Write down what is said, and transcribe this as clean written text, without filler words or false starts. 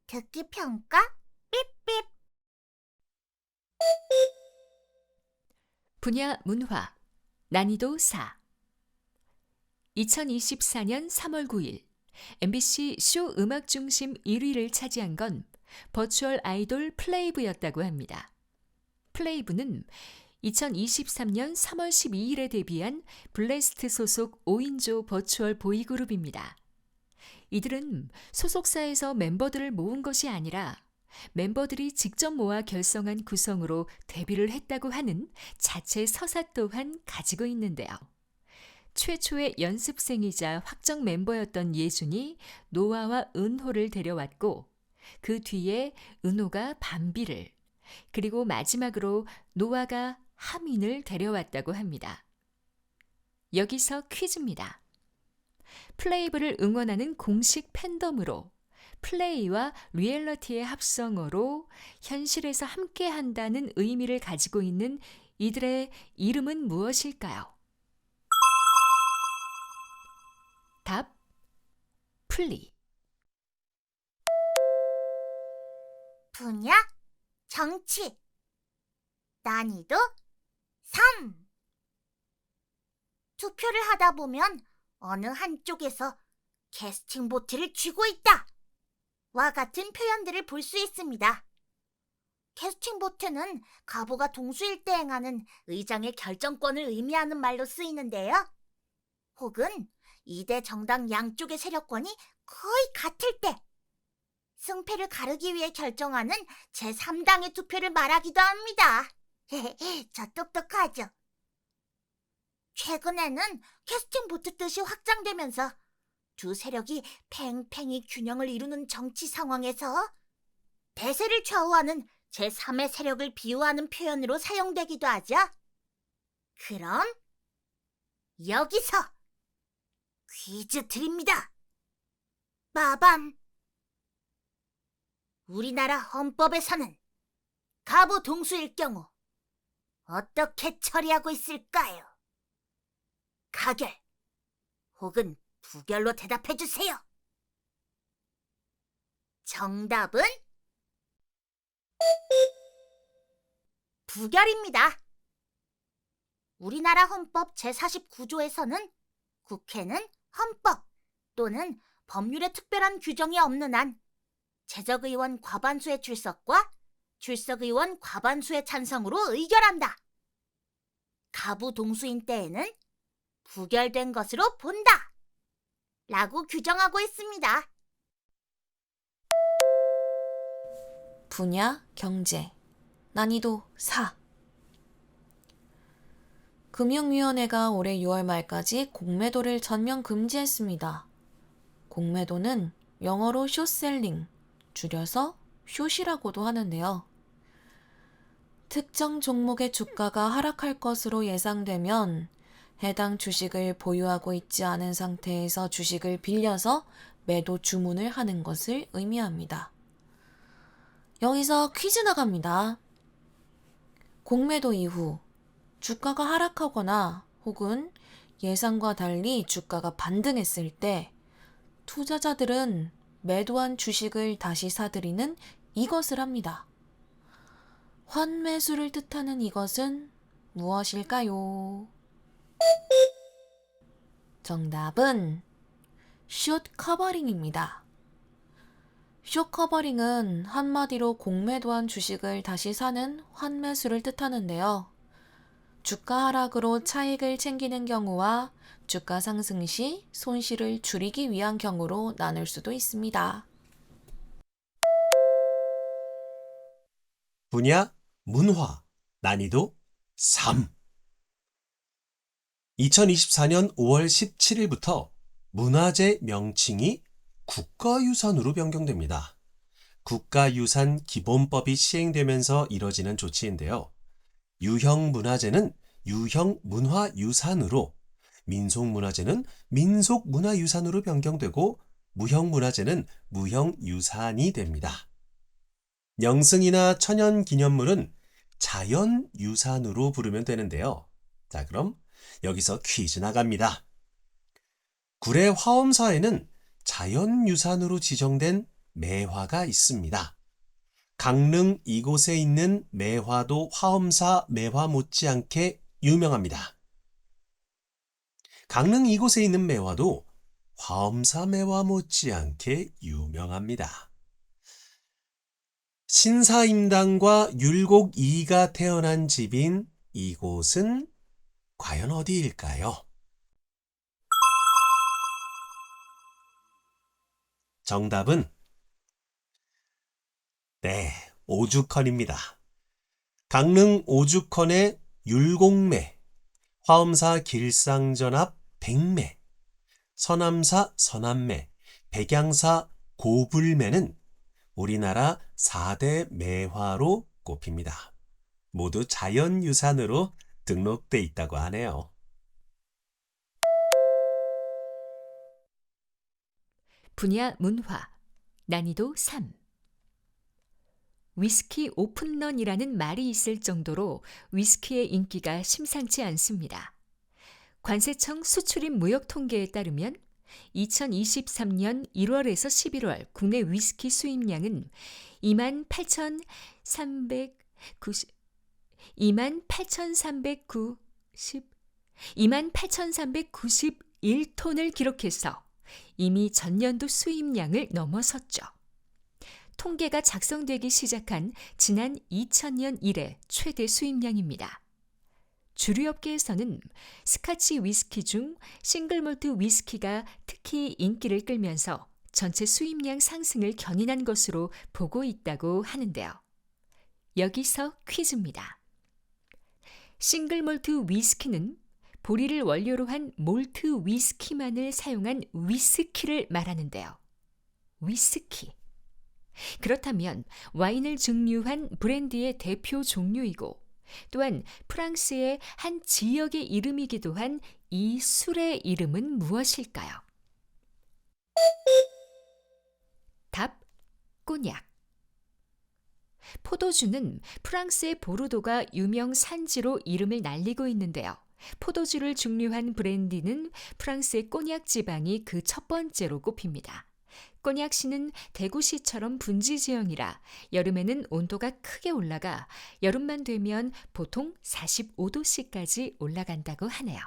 듣기 평가 삐삐. 분야 문화 난이도 4 2024년 3월 9일 MBC 쇼 음악 중심 1위를 차지한 건 버추얼 아이돌 플레이브였다고 합니다. 플레이브는 2023년 3월 12일에 데뷔한 블레스트 소속 5인조 버추얼 보이그룹입니다. 이들은 소속사에서 멤버들을 모은 것이 아니라 멤버들이 직접 모아 결성한 구성으로 데뷔를 했다고 하는 자체 서사 또한 가지고 있는데요. 최초의 연습생이자 확정 멤버였던 예준이 노아와 은호를 데려왔고 그 뒤에 은호가 밤비를 그리고 마지막으로 노아가 하민을 데려왔다고 합니다. 여기서 퀴즈입니다. 플레이브를 응원하는 공식 팬덤으로 플레이와 리얼리티의 합성어로 현실에서 함께한다는 의미를 가지고 있는 이들의 이름은 무엇일까요? 답, 플리. 분야 정치. 난이도 3. 투표를 하다 보면 어느 한쪽에서 캐스팅 보트를 쥐고 있다 와 같은 표현들을 볼 수 있습니다. 캐스팅 보트는 가부가 동수일 때 행하는 의장의 결정권을 의미하는 말로 쓰이는데요. 혹은 2대 정당 양쪽의 세력권이 거의 같을 때 승패를 가르기 위해 결정하는 제3당의 투표를 말하기도 합니다. 저 똑똑하죠? 최근에는 캐스팅 보트 뜻이 확장되면서 두 세력이 팽팽히 균형을 이루는 정치 상황에서 대세를 좌우하는 제3의 세력을 비유하는 표현으로 사용되기도 하죠. 그럼 여기서 퀴즈 드립니다. 빠밤. 우리나라 헌법에서는 가부 동수일 경우 어떻게 처리하고 있을까요? 가결 혹은 부결로 대답해 주세요. 정답은 부결입니다. 우리나라 헌법 제49조에서는 국회는 헌법 또는 법률에 특별한 규정이 없는 한 재적의원 과반수의 출석과 출석의원 과반수의 찬성으로 의결한다. 가부 동수인 때에는 부결된 것으로 본다 라고 규정하고 있습니다. 분야 경제 난이도 4 금융위원회가 올해 6월 말까지 공매도를 전면 금지했습니다. 공매도는 영어로 숏셀링, 줄여서 숏이라고도 하는데요. 특정 종목의 주가가 하락할 것으로 예상되면 해당 주식을 보유하고 있지 않은 상태에서 주식을 빌려서 매도 주문을 하는 것을 의미합니다. 여기서 퀴즈 나갑니다. 공매도 이후 주가가 하락하거나 혹은 예상과 달리 주가가 반등했을 때 투자자들은 매도한 주식을 다시 사들이는 이것을 합니다. 환매수를 뜻하는 이것은 무엇일까요? 정답은 숏 커버링입니다. 숏 커버링은 한마디로 공매도한 주식을 다시 사는 환매수를 뜻하는데요. 주가 하락으로 차익을 챙기는 경우와 주가 상승 시 손실을 줄이기 위한 경우로 나눌 수도 있습니다. 분야 문화 난이도 3 2024년 5월 17일부터 문화재 명칭이 국가유산으로 변경됩니다. 국가유산 기본법이 시행되면서 이뤄지는 조치인데요. 유형문화재는 유형문화유산으로, 민속문화재는 민속문화유산으로 변경되고 무형문화재는 무형유산이 됩니다. 명승이나 천연기념물은 자연유산으로 부르면 되는데요. 자, 그럼 여기서 퀴즈 나갑니다. 구례 화엄사에는 자연유산으로 지정된 매화가 있습니다. 강릉 이곳에 있는 매화도 화엄사 매화 못지않게 유명합니다. 강릉 이곳에 있는 매화도 화엄사 매화 못지않게 유명합니다. 신사임당과 율곡이가 태어난 집인 이곳은 과연 어디일까요? 정답은 네, 오죽헌입니다. 강릉 오죽헌의 율곡매, 화엄사 길상전 앞 백매, 서남사 서남매, 백양사 고불매는 우리나라 4대 매화로 꼽힙니다. 모두 자연유산으로 등록돼 있다고 하네요. 분야 문화 난이도 3. 위스키 오픈런이라는 말이 있을 정도로 위스키의 인기가 심상치 않습니다. 관세청 수출입 무역 통계에 따르면 2023년 1월에서 11월 국내 위스키 수입량은 28,391톤을 기록해서 이미 전년도 수입량을 넘어섰죠. 통계가 작성되기 시작한 지난 2000년 이래 최대 수입량입니다. 주류업계에서는 스카치 위스키 중 싱글몰트 위스키가 특히 인기를 끌면서 전체 수입량 상승을 견인한 것으로 보고 있다고 하는데요. 여기서 퀴즈입니다. 싱글몰트 위스키는 보리를 원료로 한 몰트 위스키만을 사용한 위스키를 말하는데요. 위스키. 그렇다면 와인을 증류한 브랜디의 대표 종류이고 또한 프랑스의 한 지역의 이름이기도 한 이 술의 이름은 무엇일까요? 답, 꼬냑. 포도주는 프랑스의 보르도가 유명 산지로 이름을 날리고 있는데요. 포도주를 증류한 브랜디는 프랑스의 꼬냑 지방이 그 첫 번째로 꼽힙니다. 꼬냑시는 대구시처럼 분지 지형이라 여름에는 온도가 크게 올라가 여름만 되면 보통 45도씨까지 올라간다고 하네요.